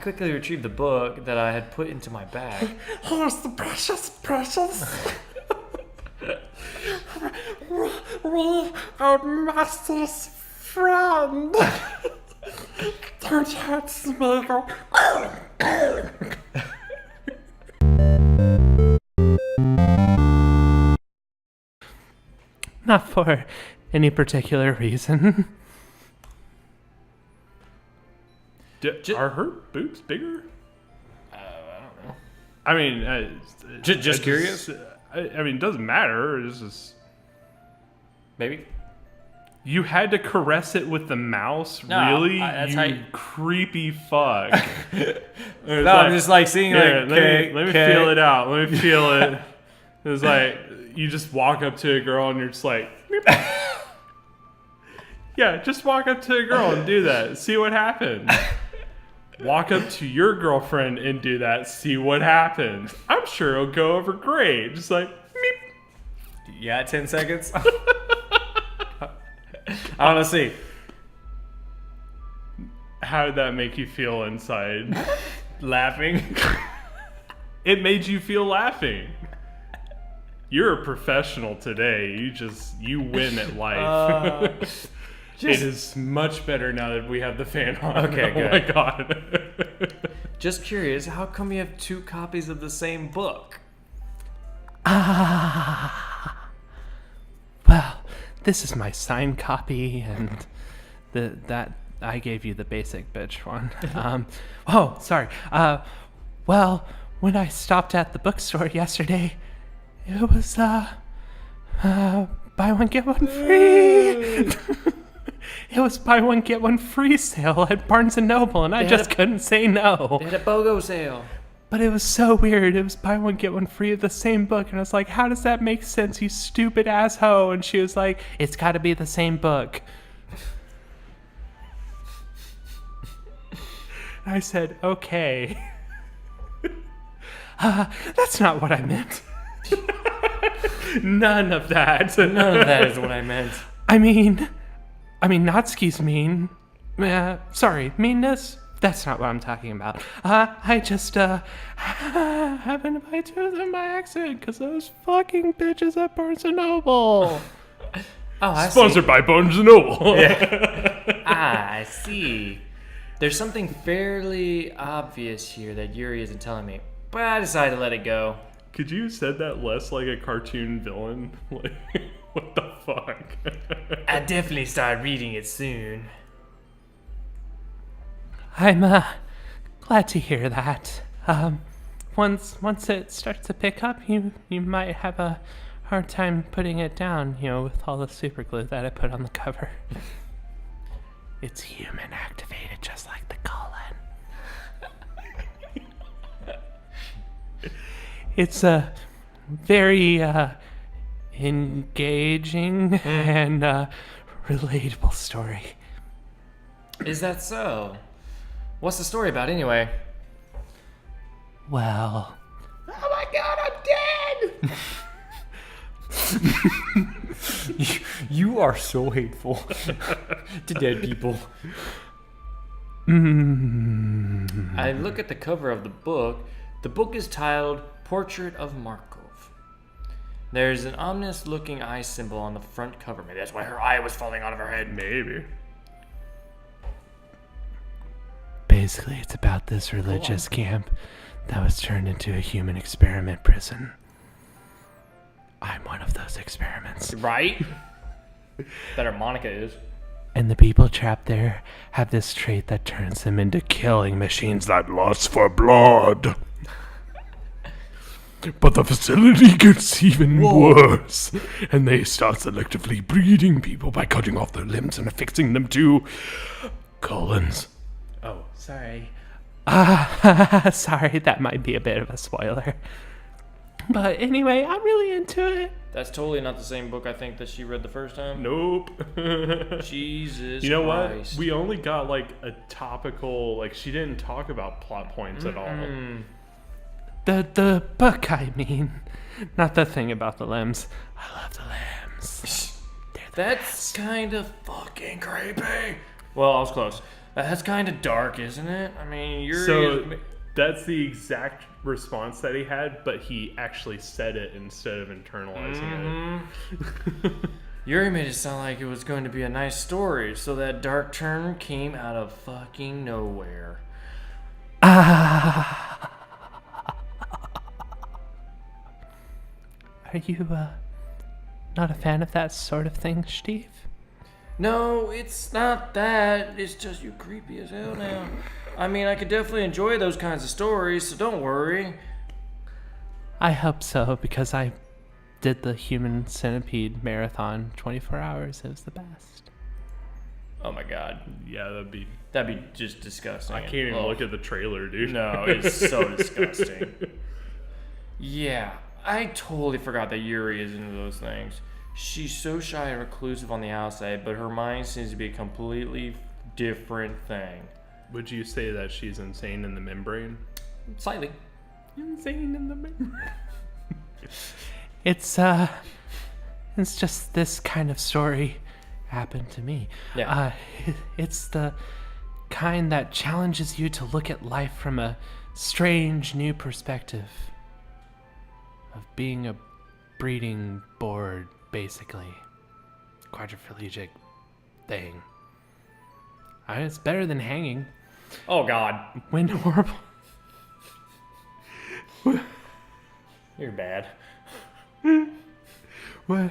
quickly retrieved the book that I had put into my bag. Here's the precious. We are master's friend. Don't hurt Sméagol. Not for any particular reason. Are her boobs bigger? I don't know. I mean, Just curious? I mean, it doesn't matter. It's just Maybe. you had to caress it with the mouse. No, really, that's you how you- creepy fuck. No, I'm just like seeing Yeah, like, let me feel it out. Let me feel it. It's like you just walk up to a girl and you're just like, "Meep." Yeah, just walk up to a girl and do that. See what happens. Walk up to your girlfriend and do that. See what happens. I'm sure it'll go over great. Just like, meep. Yeah, 10 seconds. I want to see. How did that make you feel inside? Laughing. It made you feel laughing. You're a professional today. You win at life. It is much better now that we have the fan on. Okay, oh good. my god. Just curious, how come you have 2 copies of the same book? Well, this is my signed copy, and that I gave you the basic bitch one. Oh, sorry. Well, when I stopped at the bookstore yesterday, it was buy one get one free. It was buy one get one free sale at Barnes and Noble, and I just couldn't say no. They had a BOGO sale. But it was so weird. It was buy one get one free of the same book, and I was like, "How does that make sense, you stupid asshole?" And she was like, "It's got to be the same book." I said, "Okay." That's not what I meant. None of that. None of that is what I meant. I mean, Natsuki's mean. Sorry, meanness? That's not what I'm talking about. I just, happened to buy 2 of them by accident because those fucking bitches at Barnes & Noble. Oh, I Sponsored by Barnes and Noble. I see. There's something fairly obvious here that Yuri isn't telling me, but I decided to let it go. Could you have said that less like a cartoon villain? Like, what the fuck? I definitely start reading it soon. I'm, glad to hear that. Once it starts to pick up, you might have a hard time putting it down, with all the super glue that I put on the cover. It's human activated, just like the colon. It's a very engaging and relatable story. Is that so? What's the story about anyway? Well, Oh my god, I'm dead! you are so hateful to dead people. I look at the cover of the book. The book is titled Portrait of Markov. There's an ominous looking eye symbol on the front cover. Maybe that's why her eye was falling out of her head. Maybe. basically it's about this religious camp that was turned into a human experiment prison. I'm one of those experiments. Right? Better Monica is. And the people trapped there have this trait that turns them into killing machines that lust for blood. But the facility gets even worse, and they start selectively breeding people by cutting off their limbs and affixing them to colons. Oh, sorry. Sorry, that might be a bit of a spoiler. But anyway, I'm really into it. That's totally not the same book I think that she read the first time. Nope. Jesus You know Christ. what? We only got like a topical, like she didn't talk about plot points at all. The book, I mean. Not the thing about the limbs. I love the limbs. That's kind of fucking creepy. Well, I was close. That's kind of dark, isn't it? I mean, Yuri. So that's the exact response that he had, but he actually said it instead of internalizing it. Yuri made it sound like it was going to be a nice story, so that dark turn came out of fucking nowhere. Are you, not a fan of that sort of thing, Steve? No, it's not that. It's just you creepy as hell now. I mean, I could definitely enjoy those kinds of stories, so don't worry. I hope so, because I did the Human Centipede marathon 24 hours. It was the best. Oh my god. Yeah, That'd be just disgusting. I can't even look at the trailer, dude. No, it's so disgusting. Yeah, I totally forgot that Yuri is into those things. She's so shy and reclusive on the outside, but her mind seems to be a completely different thing. Would you say that she's insane in the membrane? Slightly. Insane in the membrane. It's just this kind of story happened to me. Yeah. It's the kind that challenges you to look at life from a strange new perspective of being a breeding board, basically. Quadriplegic thing. It's better than hanging. Oh god. When horrible. You're bad. What?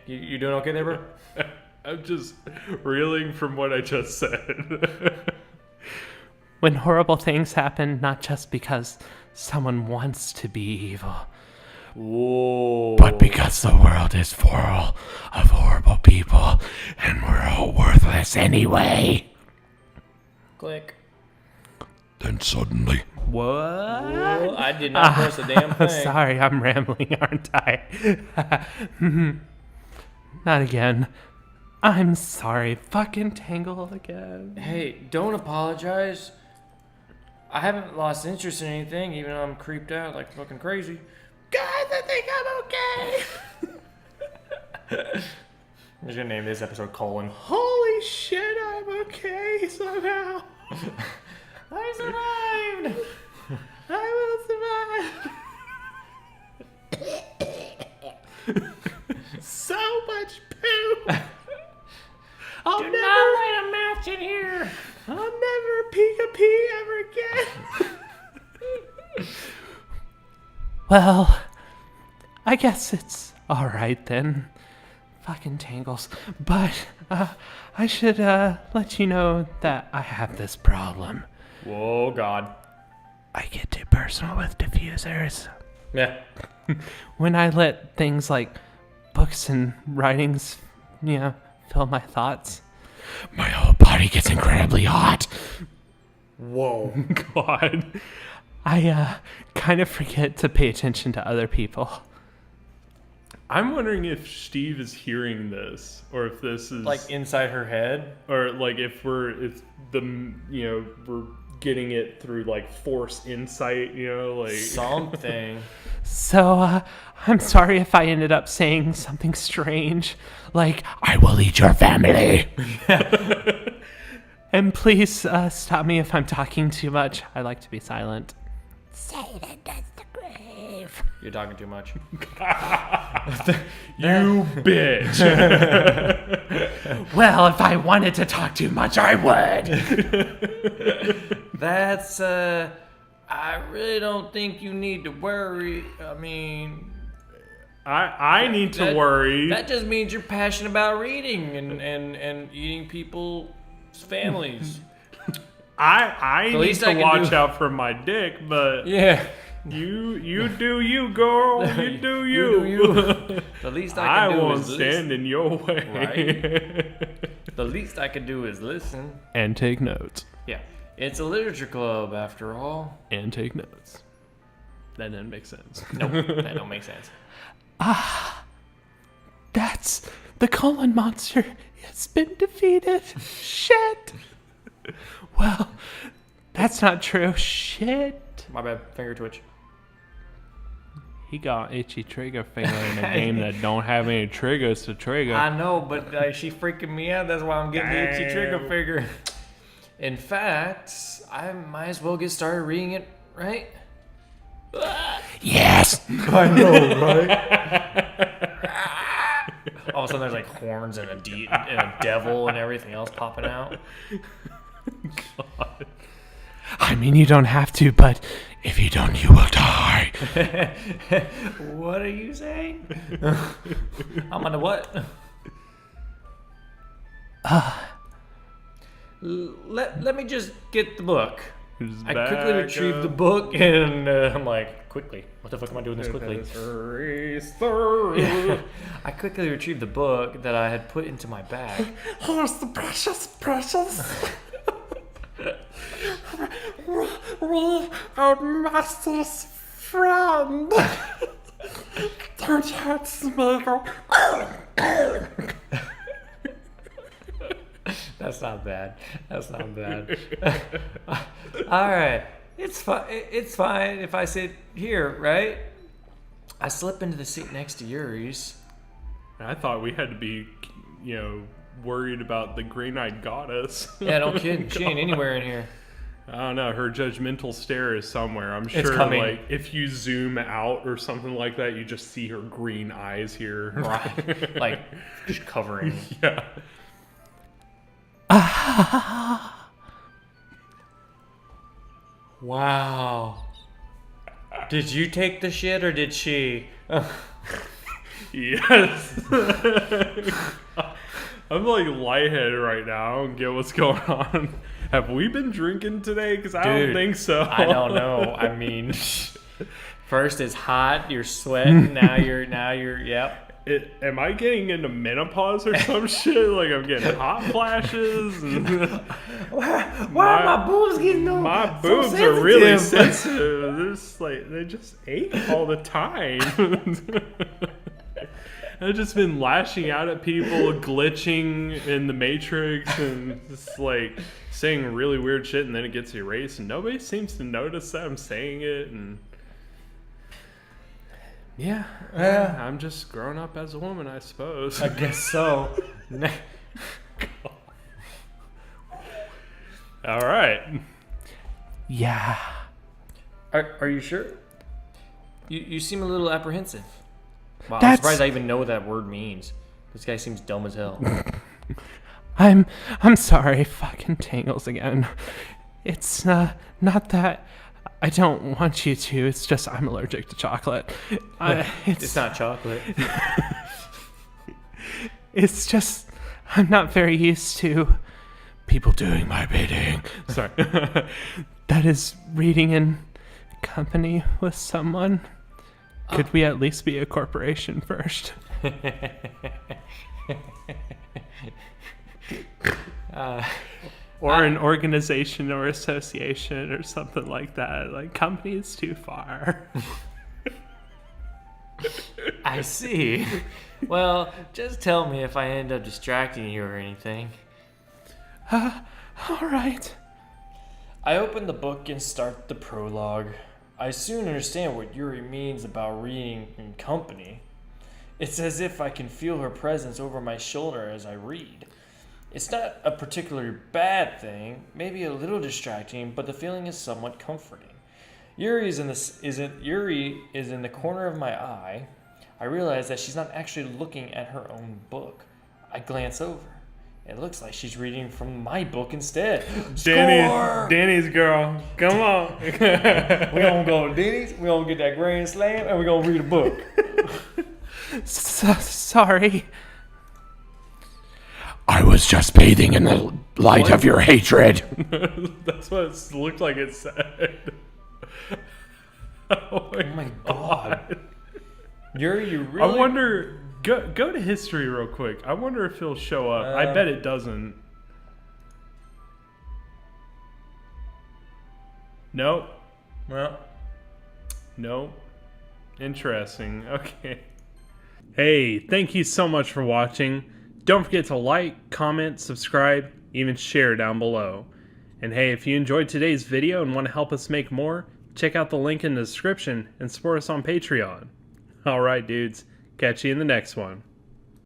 You doing okay there, bro? I'm just reeling from what I just said. When horrible things happen, not just because someone wants to be evil, Whoa. but because the world is full of horrible people and we're all worthless anyway. Click. Then suddenly... What? Whoa, I did not press a damn thing. Sorry, I'm rambling, aren't I? Not again. I'm sorry. Fucking Tangle again. Hey, don't apologize. I haven't lost interest in anything, even though I'm creeped out like fucking crazy. Guys, I think I'm okay. I'm just gonna name this episode Colon. Holy shit, I'm okay somehow. I survived. I will survive. So much poo. I'll Do never not let a match in here. I'll never peek a pee ever again. Well, I guess it's alright then. Fucking Tangles. But I should let you know that I have this problem. Whoa, God. I get too personal with diffusers. Yeah. When I let things like books and writings, fill my thoughts, my whole body gets incredibly hot. Whoa. God. I kind of forget to pay attention to other people. I'm wondering if Steve is hearing this, or if this is Like inside her head? or like if we're getting it through like force insight, like Something. So, I'm sorry if I ended up saying something strange, like, I will eat your family. And please stop me if I'm talking too much. I like to be silent. Say that that's the grave. You're talking too much. you bitch. Well, if I wanted to talk too much, I would. That's, I really don't think you need to worry. I mean... I need to worry. That just means you're passionate about reading and eating people's families. I The need least to I can watch do- out for my dick, but Yeah. you do you, girl. You do you. You. The least I I can do won't is stand in your way. Right? The least I can do is listen. And take notes. Yeah. It's a literature club, after all. And take notes. That didn't make sense. Nope, that don't make sense. That's the colon monster. It's been defeated. Shit. Well, that's not true. Shit. My bad. Finger twitch. He got itchy trigger finger in a game that don't have any triggers to trigger. I know, but she freaking me out. That's why I'm getting the itchy trigger finger. In fact, I might as well get started reading it, right? Yes! I know, right? All of a sudden there's like horns and a devil and everything else popping out. God. I mean, you don't have to, but if you don't, you will die. What are you saying? I'm on the what? Let me just get the book. I quickly retrieve the book and I'm like, quickly? What the fuck am I doing this quickly? I quickly retrieved the book that I had put into my bag. Here's the precious. We are master's friend. Don't hurt Sméagol. That's not bad. All right. It's fine. It's fine if I sit here, right? I slip into the seat next to Yuri's. I thought we had to be, worried about the green-eyed goddess. Yeah, don't kid. She ain't anywhere in here. I don't know. Her judgmental stare is somewhere. I'm sure, It's coming. like, if you zoom out or something like that, you just see her green eyes here. Right. Like, just covering. Yeah. Wow. Did you take the shit or did she? Yes. I'm like lightheaded right now. I don't get what's going on. Have we been drinking today? Because I don't think so. I don't know. I mean, first it's hot, you're sweating. Now you're. Yep. Am I getting into menopause or some shit? Like I'm getting hot flashes. And Why are my boobs getting so my so boobs sensitive? are really sensitive. They're just like they just ache all the time. I've just been lashing out at people, glitching in the Matrix, and just like saying really weird shit, and then it gets erased, and nobody seems to notice that I'm saying it, and yeah, I'm just grown up as a woman, I suppose. I guess so. All right. Yeah. Are you sure? You seem a little apprehensive. Wow, I'm That's- surprised I even know what that word means. This guy seems dumb as hell. I'm sorry, fucking Tangles again. It's not that I don't want you to, it's just I'm allergic to chocolate. It's not chocolate. It's just I'm not very used to people doing my bidding. Sorry. That is reading in company with someone. Could we at least be a corporation first? Or an organization or association or something like that. Like, company is too far. I see. Well, just tell me if I end up distracting you or anything. All right. I open the book and start the prologue. I soon understand what Yuri means about reading in company. It's as if I can feel her presence over my shoulder as I read. It's not a particularly bad thing, maybe a little distracting, but the feeling is somewhat comforting. Yuri is in the corner of my eye. I realize that she's not actually looking at her own book. I glance over. It looks like she's reading from my book instead. Score! Danny's girl. Come on. We're gonna go to Denny's, we're gonna get that grand slam, and we're gonna read a book. Sorry. I was just bathing in the light of your hatred. That's what it looked like it said. Oh my God. Yuri, you really... I wonder... Go to history real quick. I wonder if he'll show up. I bet it doesn't. Nope. Well... Nope. Interesting. Okay. Hey, thank you so much for watching. Don't forget to like, comment, subscribe, even share down below. And hey, if you enjoyed today's video and want to help us make more, check out the link in the description and support us on Patreon. All right, dudes. Catch you in the next one.